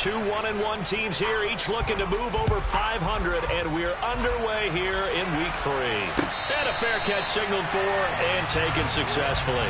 Two 1-1 teams here, each looking to move over 500, and we're underway here in week 3. And a fair catch signaled for and taken successfully.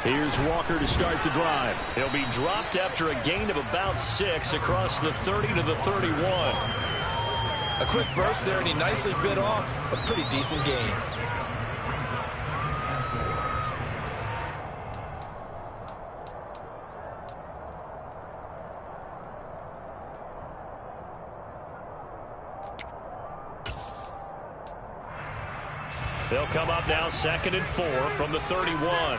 Here's Walker to start the drive. He'll be dropped after a gain of about 6 across the 30 to the 31. A quick burst there, and he nicely bit off a pretty decent gain. They'll come up now 2nd and 4 from the 31.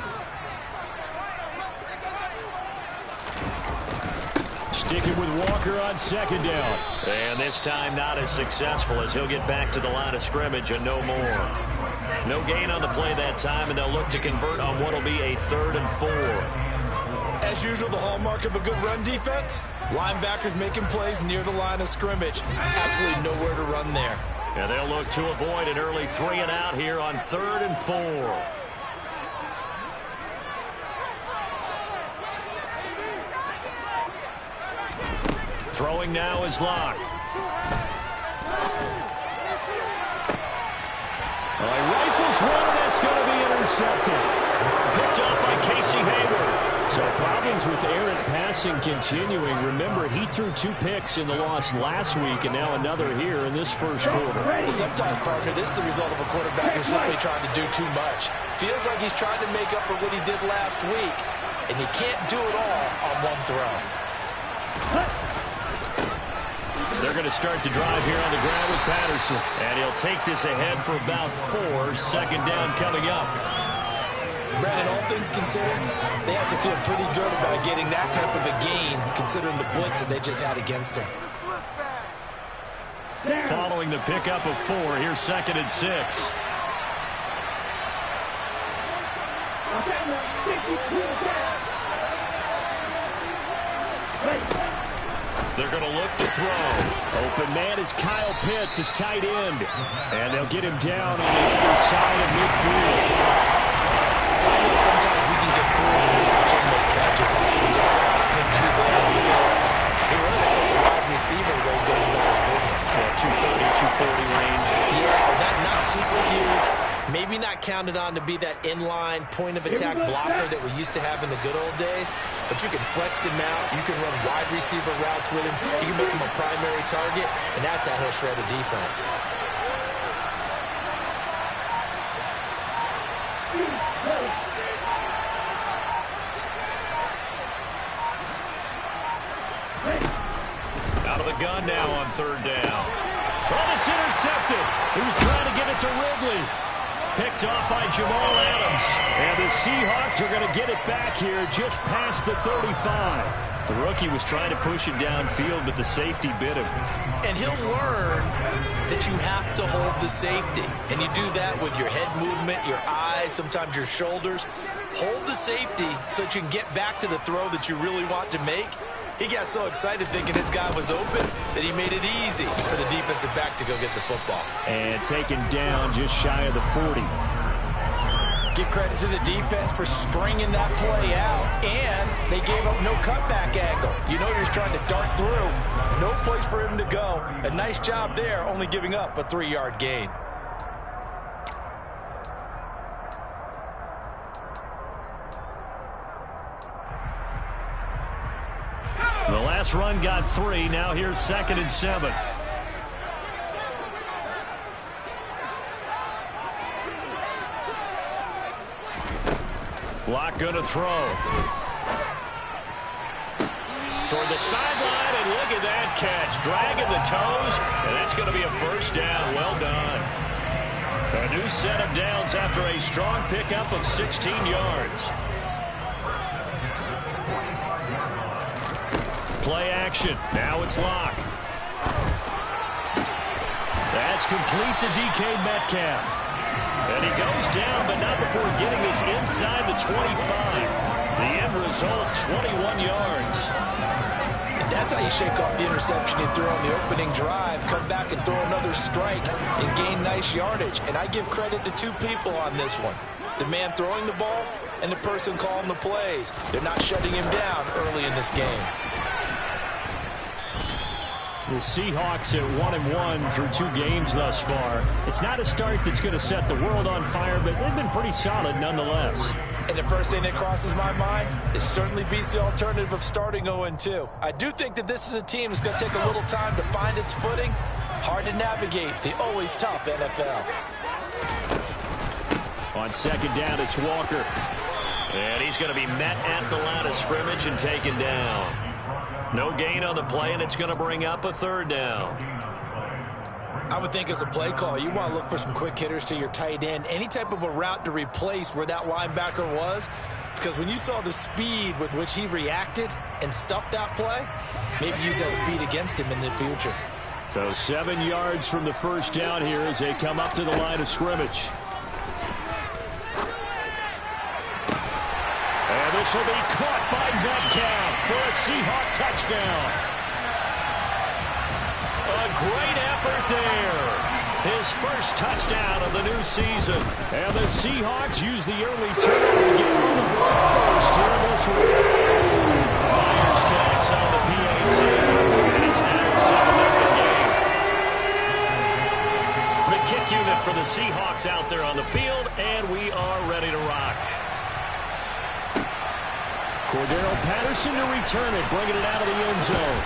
Sticking with Walker on 2nd down. And this time not as successful as he'll get back to the line of scrimmage and no more. No gain on the play that time, and they'll look to convert on what will be a 3rd and 4. As usual, the hallmark of a good run defense, linebackers making plays near the line of scrimmage. Absolutely nowhere to run there. And they'll look to avoid an early 3 and out here on 3rd and 4. Throwing now is Locke. Rifles one, and that's going to be intercepted. Picked off by Casey Hayward. So problems with errant passing continuing. Remember, he threw 2 picks in the loss last week, and now another here in this first quarter. Well, sometimes, partner, this is the result of a quarterback who's simply trying to do too much. Feels like he's trying to make up for what he did last week, and he can't do it all on one throw. They're going to start the drive here on the ground with Patterson. And he'll take this ahead for about 4. 2nd down coming up. Brandon, all things considered, they have to feel pretty good about getting that type of a gain, considering the blitz that they just had against them. Following the pickup of 4, here's 2nd and 6. They're going to look to throw. Open man is Kyle Pitts, his tight end. And they'll get him down on the other side of midfield. I know sometimes we can get fooled when we watch him make catches, as we just saw him do there, because he really looks like a wide receiver the way he goes about his business. Yeah, 230, 240 range. Yeah, not super huge. Maybe not counted on to be that inline point-of-attack blocker that we used to have in the good old days, but you can flex him out. You can run wide receiver routes with him. You can make him a primary target, and that's how he'll shred a defense. Out of the gun now on 3rd down. But it's intercepted. He was trying to get it to Ridley. Picked off by Jamal Adams. And the Seahawks are going to get it back here just past the 35. The rookie was trying to push it downfield, but the safety bit him. And he'll learn that you have to hold the safety. And you do that with your head movement, your eyes, sometimes your shoulders. Hold the safety so that you can get back to the throw that you really want to make. He got so excited thinking his guy was open that he made it easy for the defensive back to go get the football. And taken down just shy of the 40. Give credit to the defense for stringing that play out, and they gave up no cutback angle. You know you're trying to dart through. No place for him to go. A nice job there, only giving up a 3-yard gain. The last run got 3. Now here's 2nd and 7. Locke going to throw. Toward the sideline, and look at that catch. Dragging the toes, and that's going to be a 1st down. Well done. A new set of downs after a strong pickup of 16 yards. Play action. Now it's Locke. That's complete to DK Metcalf. And he goes down, but not before getting us inside the 25. The end result, 21 yards. And that's how you shake off the interception you threw on the opening drive, come back and throw another strike and gain nice yardage. And I give credit to two people on this one. The man throwing the ball and the person calling the plays. They're not shutting him down early in this game. The Seahawks at 1-1 through 2 games thus far. It's not a start that's going to set the world on fire, but they've been pretty solid nonetheless. And the first thing that crosses my mind, it certainly beats the alternative of starting 0-2. I do think that this is a team that's going to take a little time to find its footing. Hard to navigate the always tough NFL. On second down, it's Walker. And he's going to be met at the line of scrimmage and taken down. No gain on the play, and it's going to bring up a third down. I would think as a play call, you want to look for some quick hitters to your tight end. Any type of a route to replace where that linebacker was. Because when you saw the speed with which he reacted and stuffed that play, maybe use that speed against him in the future. So 7 yards from the first down here as they come up to the line of scrimmage. And this will be caught by Metcalf for a Seahawk touchdown. A great effort there. His first touchdown of the new season. And the Seahawks use the early turnover to get on the board first here in this one. Myers connects on the PAT. And it's now a 7-0 game. The kick unit for the Seahawks out there on the field, and we are ready to rock. Cordero Patterson to return it, bringing it out of the end zone.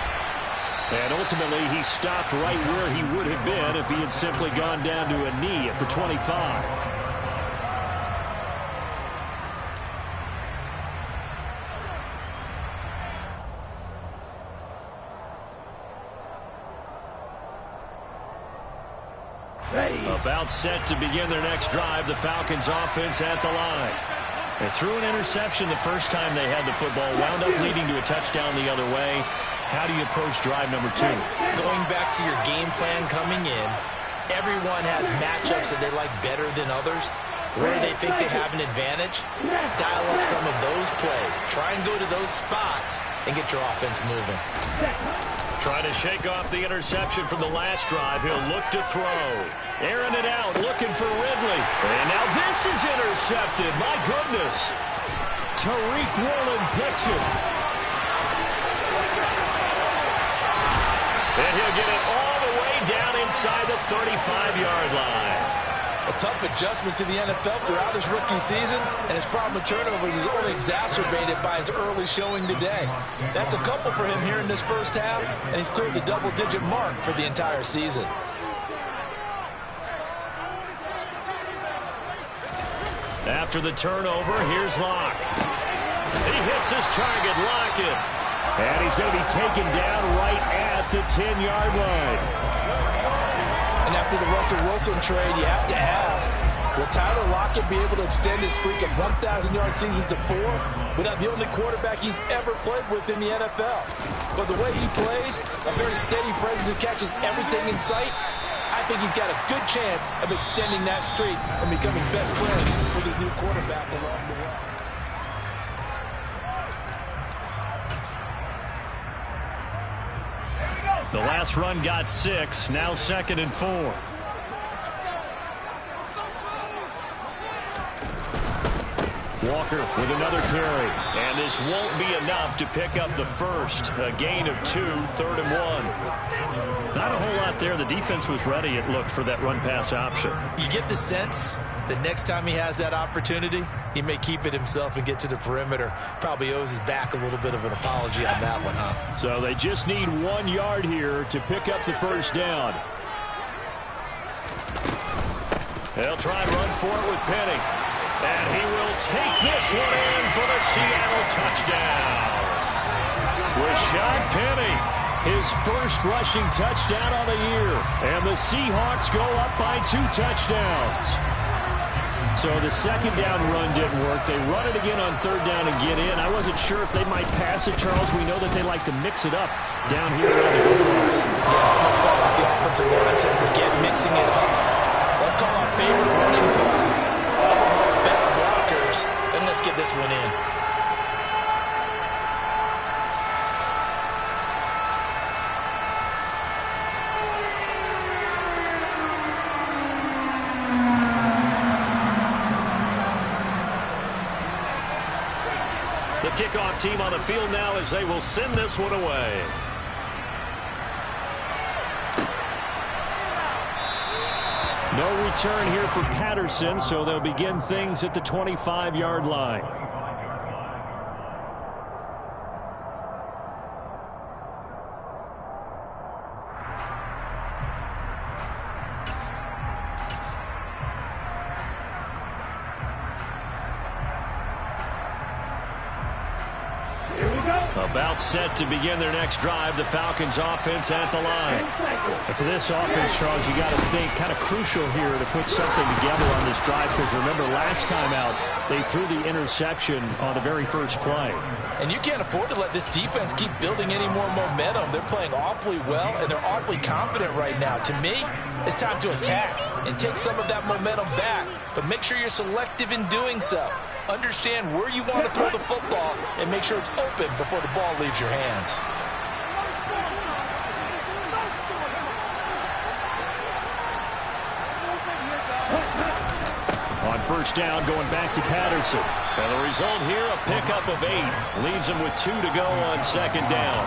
And ultimately, he stopped right where he would have been if he had simply gone down to a knee at the 25. About set to begin their next drive, the Falcons offense at the line. They threw an interception the first time they had the football, wound up leading to a touchdown the other way. How do you approach drive number 2? Going back to your game plan coming in, everyone has matchups that they like better than others. Where they think they have an advantage, dial up some of those plays. Try and go to those spots and get your offense moving. Trying to shake off the interception from the last drive. He'll look to throw. Airing it out, looking for Ridley. And now this is intercepted. My goodness. Tariq Woolen picks it. And he'll get it all the way down inside the 35-yard line. A tough adjustment to the NFL throughout his rookie season, and his problem with turnovers is only exacerbated by his early showing today. That's a couple for him here in this first half, and he's cleared the double-digit mark for the entire season. After the turnover, here's Locke. He hits his target, Lockett. And he's going to be taken down right at the 10-yard line. And after the Russell Wilson trade, you have to ask, will Tyler Lockett be able to extend his streak of 1,000-yard seasons to 4 without the only quarterback he's ever played with in the NFL? But the way he plays, a very steady presence that catches everything in sight, I think he's got a good chance of extending that streak and becoming best friends with his new quarterback along the way. The last run got 6, now 2nd and 4. Walker with another carry. And this won't be enough to pick up the first. A gain of 2, 3rd and 1. Not a whole lot there. The defense was ready, it looked, for that run-pass option. You get the sense that next time he has that opportunity, he may keep it himself and get to the perimeter. Probably owes his back a little bit of an apology on that one, huh? So they just need 1 yard here to pick up the first down. They'll try and run for it with Penny. And he will take this one in for the Seattle touchdown. Rashad Penny His first rushing touchdown on the year. And the Seahawks go up by 2 touchdowns. So the second down run didn't work. They run it again on third down and get in. I wasn't sure if they might pass it, Charles. We know that they like to mix it up down here around the goal line. Yeah, let's call out the offensive line, so forget mixing it up. Let's call our favorite running play. All of our best blockers, and let's get this one in. The kickoff team on the field now as they will send this one away. No return here for Patterson, so they'll begin things at the 25-yard line. About set to begin their next drive, the Falcons offense at the line. And for this offense, Charles, you got to think kind of crucial here to put something together on this drive, because remember last time out, they threw the interception on the very first play. And you can't afford to let this defense keep building any more momentum. They're playing awfully well, and they're awfully confident right now. To me, it's time to attack and take some of that momentum back, but make sure you're selective in doing so. Understand where you want to throw the football and make sure it's open before the ball leaves your hands. On first down, going back to Patterson. And the result here, a pickup of 8. Leaves him with 2 to go on second down.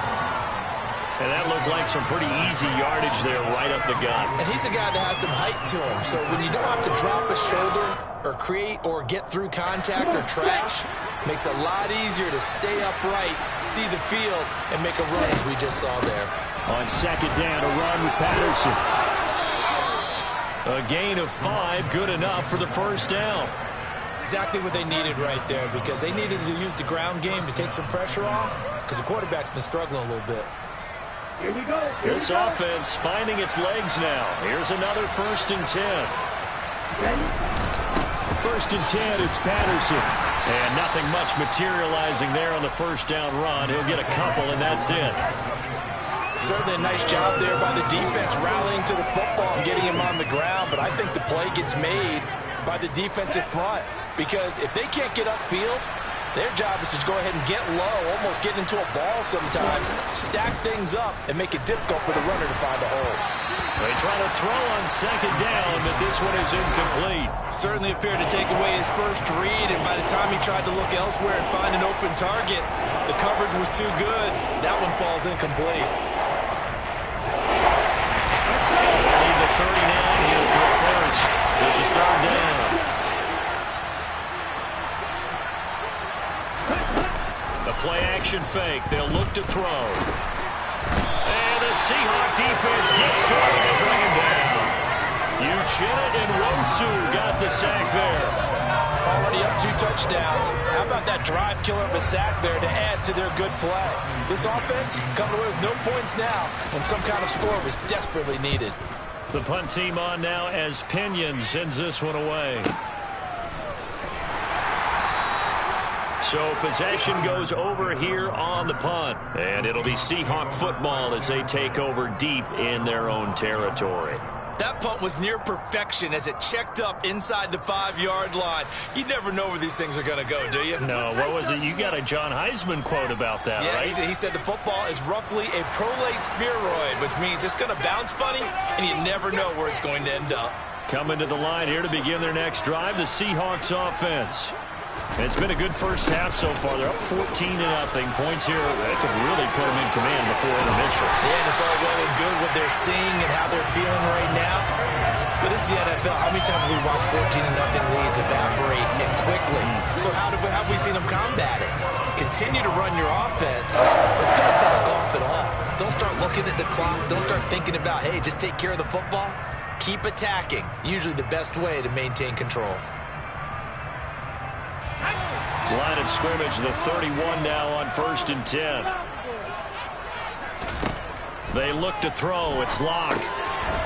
And that looked like some pretty easy yardage there right up the gut. And he's a guy that has some height to him, so when you don't have to drop a shoulder or create or get through contact or trash, makes it a lot easier to stay upright, see the field, and make a run as we just saw there. On second down, a run with Patterson. A gain of 5, good enough for the first down. Exactly what they needed right there, because they needed to use the ground game to take some pressure off, because the quarterback's been struggling a little bit. Here we go. This offense finding its legs now. Here's another 1st and 10. 1st and 10, it's Patterson. And nothing much materializing there on the first down run. He'll get a couple, and that's it. Certainly a nice job there by the defense rallying to the football and getting him on the ground, but I think the play gets made by the defensive front, because if they can't get upfield, their job is to go ahead and get low, almost get into a ball sometimes, stack things up, and make it difficult for the runner to find a hole. They try to throw on second down, but this one is incomplete. Certainly appeared to take away his first read, and by the time he tried to look elsewhere and find an open target, the coverage was too good. That one falls incomplete. They need the 39 here for the first. This is third down. The play-action fake. They'll look to throw. And the Seahawk defense gets to him and bring him down. Uchenna and Wonsu got the sack there. Already up 2 touchdowns. How about that drive killer of a sack there to add to their good play? This offense coming away with no points now when some kind of score was desperately needed. The punt team on now as Pinion sends this one away. So possession goes over here on the punt. And it'll be Seahawk football as they take over deep in their own territory. That punt was near perfection as it checked up inside the 5-yard line. You never know where these things are going to go, do you? No, what was it? You got a John Heisman quote about that, yeah, right? He said the football is roughly a prolate spheroid, which means it's going to bounce funny, and you never know where it's going to end up. Coming to the line here to begin their next drive, the Seahawks offense. And it's been a good first half so far. They're up 14-0. Points here that could really put them in command before intermission. Yeah, and it's all well and good what they're seeing and how they're feeling right now. But this is the NFL. How many times have we watched 14-0 leads evaporate and quickly? So how have we seen them combat it? Continue to run your offense, but don't back off at all. Don't start looking at the clock. Don't start thinking about, hey, just take care of the football. Keep attacking. Usually the best way to maintain control. Line of scrimmage, the 31 now on 1st and 10. They look to throw. It's Locke.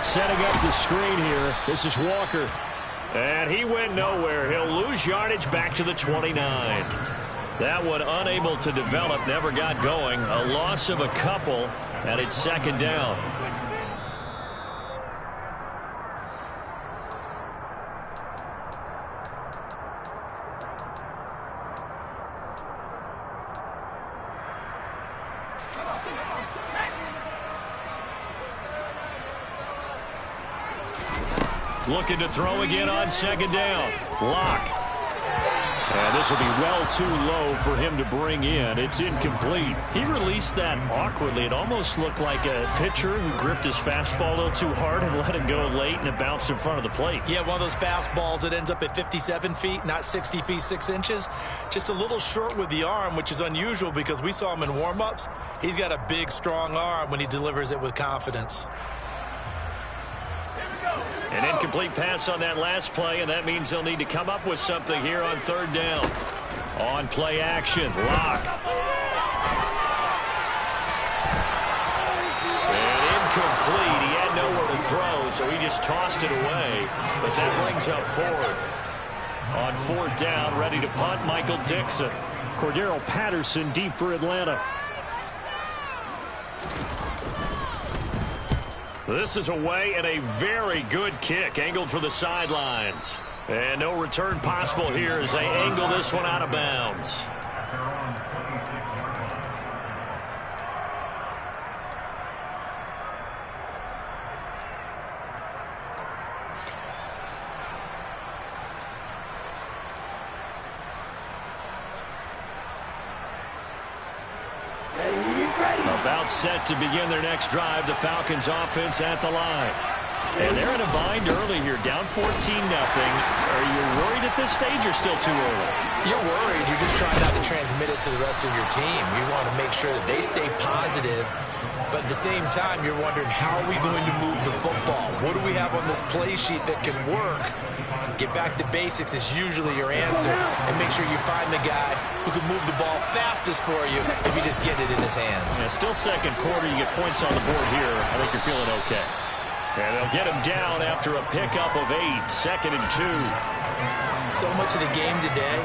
Setting up the screen here. This is Walker. And he went nowhere. He'll lose yardage back to the 29. That one unable to develop, never got going. A loss of a couple, and it's second down. Looking to throw again on second down. Locke. And this will be well too low for him to bring in. It's incomplete. He released that awkwardly. It almost looked like a pitcher who gripped his fastball a little too hard and let it go late, and it bounced in front of the plate. Yeah, one of those fastballs that ends up at 57 feet, not 60 feet, 6 inches. Just a little short with the arm, which is unusual because we saw him in warm-ups. He's got a big, strong arm when he delivers it with confidence. An incomplete pass on that last play, and that means they'll need to come up with something here on third down. On play action, Locke. And incomplete. He had nowhere to throw, so he just tossed it away. But that brings up fourth. On fourth down, ready to punt, Michael Dixon. Cordero Patterson deep for Atlanta. This is away and a very good kick, angled for the sidelines. And no return possible here as they angle this one out of bounds. About set to begin their next drive, the Falcons offense at the line. And they're in a bind early here, down 14-0. Are you worried at this stage or still too early? You're worried. You're just trying not to transmit it to the rest of your team. You want to make sure that they stay positive. But at the same time, you're wondering, how are we going to move the football? What do we have on this play sheet that can work? Get back to basics is usually your answer. And make sure you find the guy who can move the ball fastest for you if you just get it in his hands. Yeah, still second quarter. You get points on the board here. I think you're feeling okay. And they'll get him down after a pickup of 8, 2nd and 2. So much of the game today,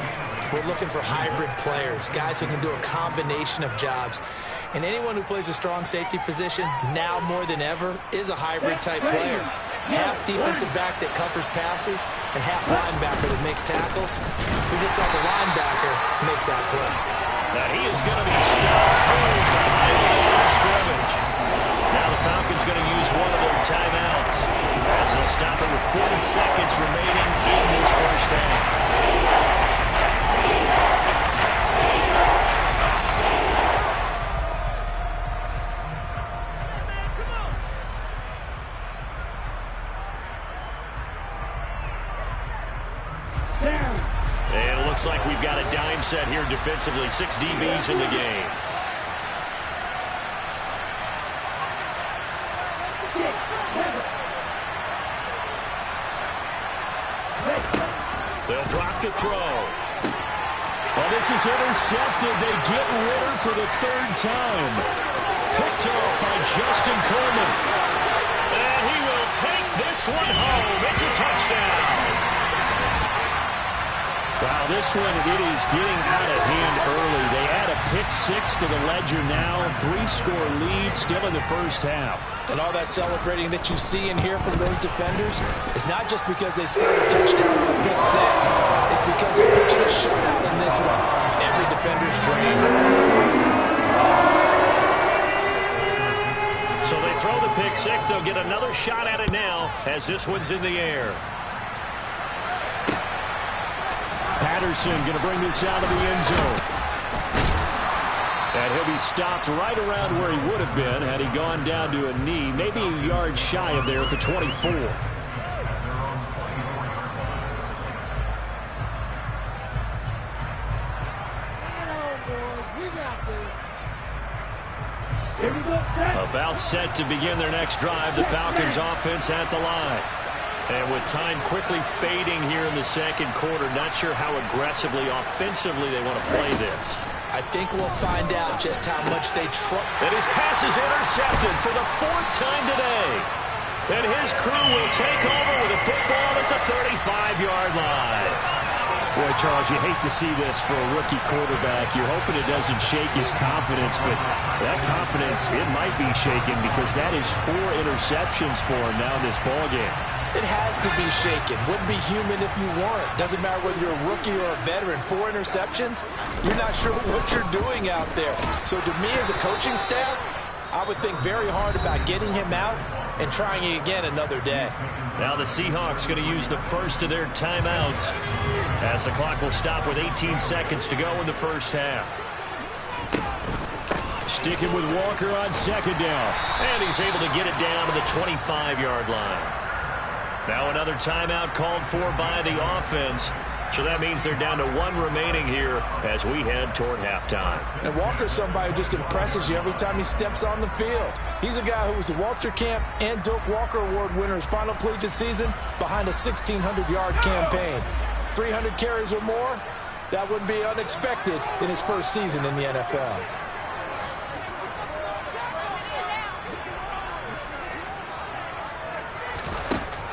we're looking for hybrid players, guys who can do a combination of jobs. And anyone who plays a strong safety position, now more than ever, is a hybrid-type player. Half defensive back that covers passes and half linebacker that makes tackles. We just saw the linebacker make that play. Now he is going to be stopped cold behind the line of scrimmage. Now the Falcons going to use one of their timeouts as they'll stop it with 40 seconds remaining in this first half. And it looks like we've got a dime set here defensively. 6 DBs in the game. They'll drop to throw. Well, this is intercepted. They get Ritter for the 3rd time. Picked off by Justin Coleman. And he will take this one home. It's a touchdown. Wow, this one, it is getting out of hand early. They add a pick 6 to the ledger now. 3-score lead still in the first half. And all that celebrating that you see and hear from those defenders is not just because they scored a touchdown on a pick 6. It's because they're pitching a shutout in this one. Every defender's dream. So they throw the pick 6. They'll get another shot at it now as this one's in the air. Patterson going to bring this out of the end zone. And he'll be stopped right around where he would have been had he gone down to a knee, maybe a yard shy of there at the 24. About set to begin their next drive, the Falcons offense at the line. And with time quickly fading here in the second quarter, not sure how aggressively, offensively they want to play this. I think we'll find out just how much they trust. And his pass is intercepted for the 4th time today. And his crew will take over with a football at the 35-yard line. Boy, Charles, you hate to see this for a rookie quarterback. You're hoping it doesn't shake his confidence, but that confidence, it might be shaken because that is 4 interceptions for him now in this ballgame. It has to be shaken. Wouldn't be human if you weren't. Doesn't matter whether you're a rookie or a veteran. 4 interceptions, you're not sure what you're doing out there. So to me as a coaching staff, I would think very hard about getting him out and trying it again another day. Now the Seahawks going to use the first of their timeouts as the clock will stop with 18 seconds to go in the first half. Sticking with Walker on 2nd down. And he's able to get it down to the 25-yard line. Now another timeout called for by the offense. So that means they're down to 1 remaining here as we head toward halftime. And Walker's somebody who just impresses you every time he steps on the field. He's a guy who was the Walter Camp and Doak Walker Award winner his final collegiate season behind a 1,600-yard campaign. 300 carries or more, that wouldn't be unexpected in his first season in the NFL.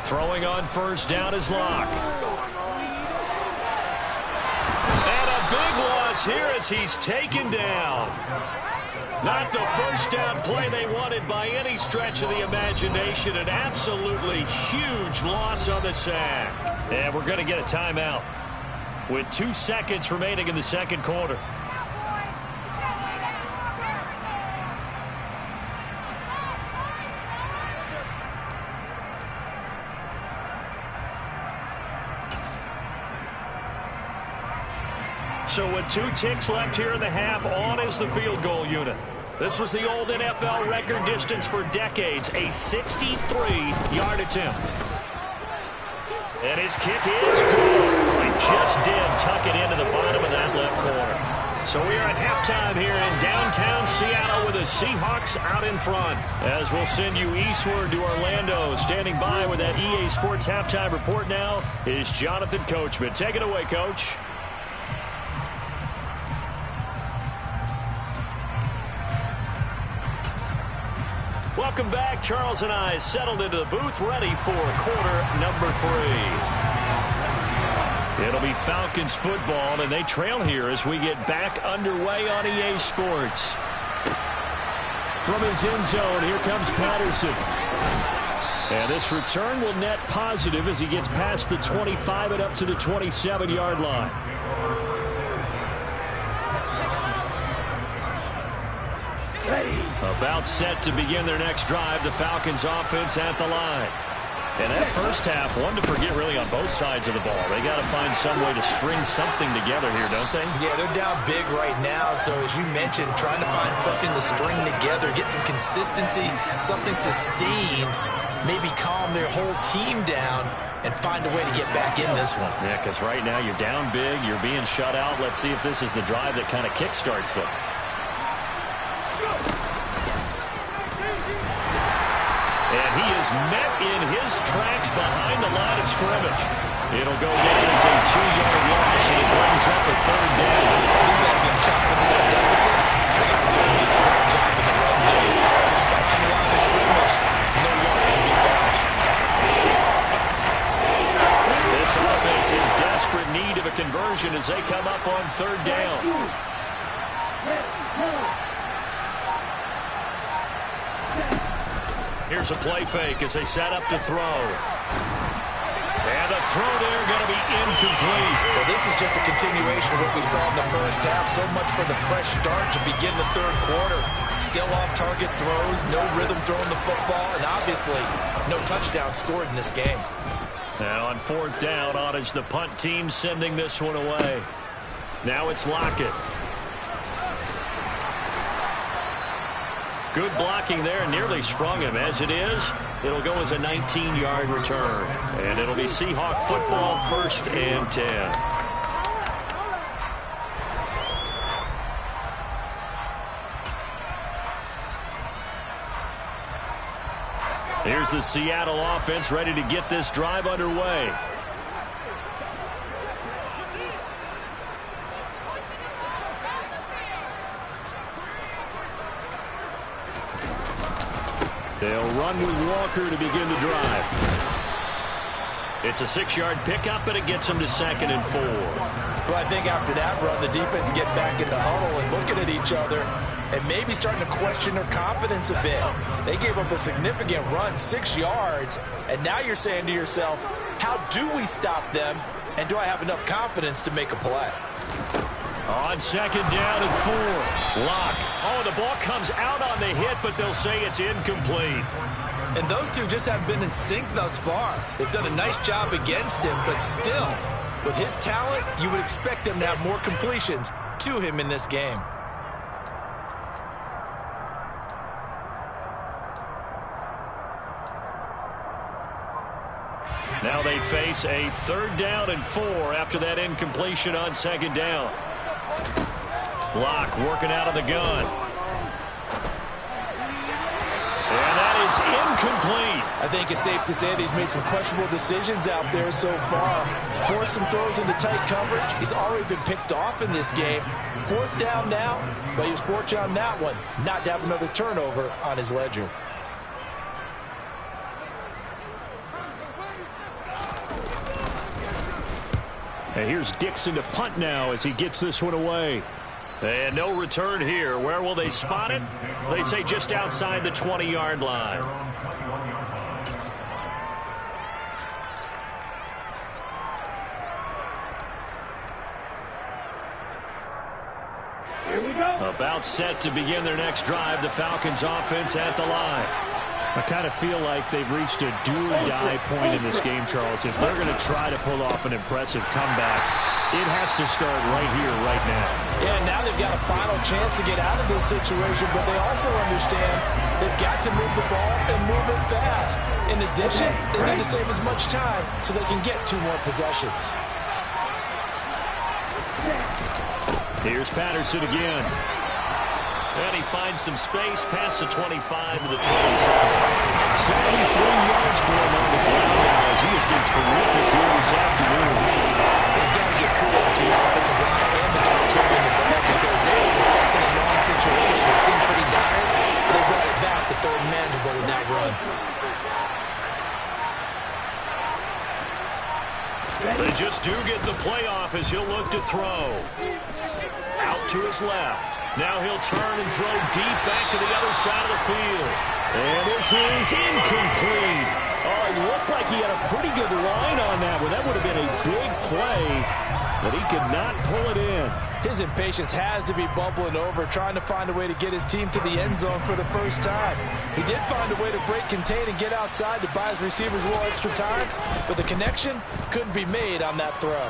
Throwing on 1st down is Locke. And a big loss here as he's taken down. Not the 1st down play they wanted by any stretch of the imagination. An absolutely huge loss on the sack. And we're going to get a timeout with 2 seconds remaining in the 2nd quarter. So with 2 ticks left here in the half, on is the field goal unit. This was the old NFL record distance for decades, a 63-yard attempt. And his kick is good. He just did tuck it into the bottom of that left corner. So we are at halftime here in downtown Seattle with the Seahawks out in front. As we'll send you eastward to Orlando. Standing by with that EA Sports halftime report now is Jonathan Coachman. Take it away, Coach. Welcome back. Charles and I settled into the booth, ready for quarter number 3. It'll be Falcons football, and they trail here as we get back underway on EA Sports. From his end zone, here comes Patterson. And this return will net positive as he gets past the 25 and up to the 27-yard line. About set to begin their next drive, the Falcons offense at the line. And that first half, one to forget really on both sides of the ball. They got to find some way to string something together here, don't they? Yeah, they're down big right now. So as you mentioned, trying to find something to string together, get some consistency, something sustained, maybe calm their whole team down and find a way to get back in this one. Yeah, because right now you're down big, you're being shut out. Let's see if this is the drive that kind of kickstarts them. And he is met in his tracks behind the line of scrimmage. It'll go down as a 2-yard loss, and it brings up a 3rd down. These guys going to chop into that deficit. They got to do a much better job in the run game. Behind the line of scrimmage, no yardage will be found. This offense in desperate need of a conversion as they come up on 3rd down. Here's a play fake as they set up to throw. And the throw there going to be incomplete. Well, this is just a continuation of what we saw in the first half. So much for the fresh start to begin the 3rd quarter. Still off-target throws, no rhythm throwing the football, and obviously no touchdown scored in this game. Now on 4th down, on is the punt team sending this one away. Now it's Lockett. Good blocking there, nearly sprung him. As it is, it'll go as a 19-yard return. And it'll be Seahawk football, 1st and 10. Here's the Seattle offense ready to get this drive underway. They'll run with Walker to begin the drive. It's a 6-yard pickup, and it gets them to 2nd and 4. Well, I think after that run, the defense get back in the huddle and looking at each other and maybe starting to question their confidence a bit. They gave up a significant run, 6 yards, and now you're saying to yourself, how do we stop them, and do I have enough confidence to make a play? On 2nd down and 4. Lock. Oh, the ball comes out on the hit, but they'll say it's incomplete. And those two just haven't been in sync thus far. They've done a nice job against him, but still, with his talent, you would expect them to have more completions to him in this game. Now they face a 3rd down and 4 after that incompletion on 2nd down. Lock working out of the gun. And that is incomplete. I think it's safe to say that he's made some questionable decisions out there so far. Forced some throws into tight coverage. He's already been picked off in this game. 4th down now, but he was fortunate on that one not to have another turnover on his ledger. And here's Dixon to punt now as he gets this one away. And no return here. Where will they spot it? They say just outside the 20-yard line. Here we go. About set to begin their next drive. The Falcons offense at the line. I kind of feel like they've reached a do-or-die point in this game, Charles. If they're going to try to pull off an impressive comeback, it has to start right here, right now. Yeah, now they've got a final chance to get out of this situation, but they also understand they've got to move the ball and move it fast. In addition, they need to save as much time so they can get 2 more possessions. Here's Patterson again. And he finds some space past the 25 to the 27. 73 yards for him on the ground now as he has been terrific here this afternoon. They've got to get kudos to your offensive line and the guy carrying the ball because they were in a 2nd and long situation. It seemed pretty dire, but they brought it back to 3rd and manageable with that run. They just do get the playoff as he'll look to throw. Out to his left. Now he'll turn and throw deep back to the other side of the field. And this is incomplete. Oh, it looked like he had a pretty good line on that one. That would have been a big play, but he could not pull it in. His impatience has to be bubbling over, trying to find a way to get his team to the end zone for the first time. He did find a way to break, contain, and get outside to buy his receivers a little extra time, but the connection couldn't be made on that throw.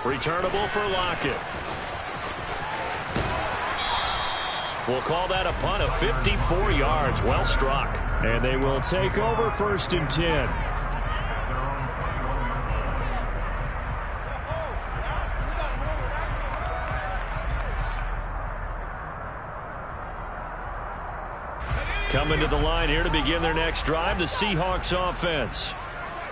Returnable for Lockett. We'll call that a punt of 54 yards. Well struck. And they will take over 1st and 10. Coming to the line here to begin their next drive, the Seahawks offense.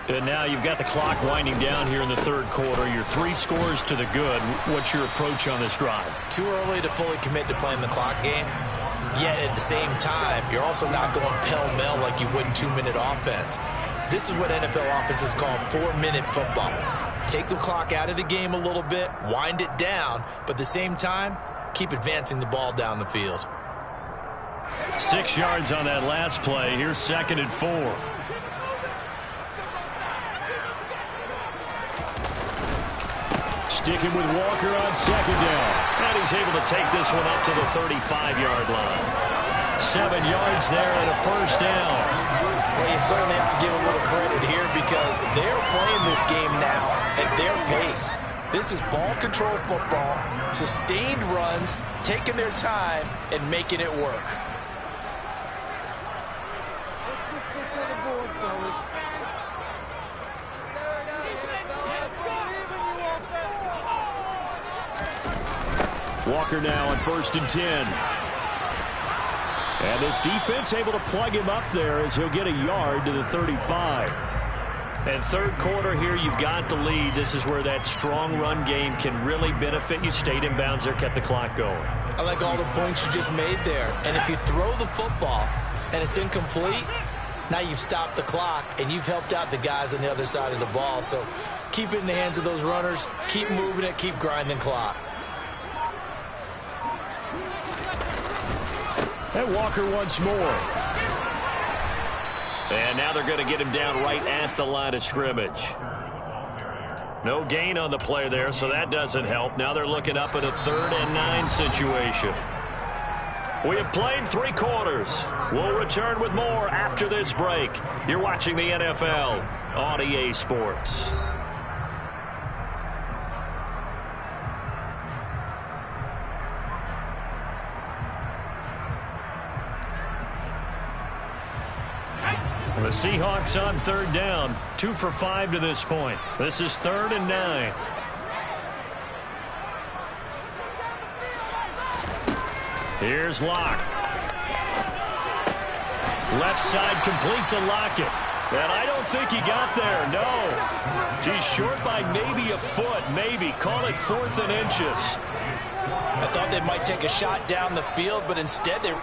And now you've got the clock winding down here in the 3rd quarter. You're 3 scores to the good. What's your approach on this drive? Too early to fully commit to playing the clock game. Yet at the same time, you're also not going pell-mell like you would in 2-minute offense. This is what NFL offenses call 4-minute football. Take the clock out of the game a little bit, wind it down, but at the same time, keep advancing the ball down the field. 6 yards on that last play. Here's 2nd and 4. Sticking with Walker on 2nd down. And he's able to take this one up to the 35-yard line. 7 yards there and a 1st down. Well, you certainly have to give a little credit here because they're playing this game now at their pace. This is ball control football, sustained runs, taking their time, and making it work. Walker now on 1st and 10. And this defense able to plug him up there as he'll get a yard to the 35. And third quarter here, you've got the lead. This is where that strong run game can really benefit you. Stayed in bounds there, kept the clock going. I like all the points you just made there. And if you throw the football and it's incomplete, now you've stopped the clock and you've helped out the guys on the other side of the ball. So keep it in the hands of those runners. Keep moving it. Keep grinding clock. And Walker once more. And now they're going to get him down right at the line of scrimmage. No gain on the play there, so that doesn't help. Now they're looking up at a 3rd and 9 situation. We have played 3 quarters. We'll return with more after this break. You're watching the NFL on EA Sports. The Seahawks on 3rd down. 2 for 5 to this point. This is 3rd and 9. Here's Locke. Left side complete to Lockett. And I don't think he got there, no. He's short by maybe a foot, maybe. Call it 4th and inches. I thought they might take a shot down the field, but instead they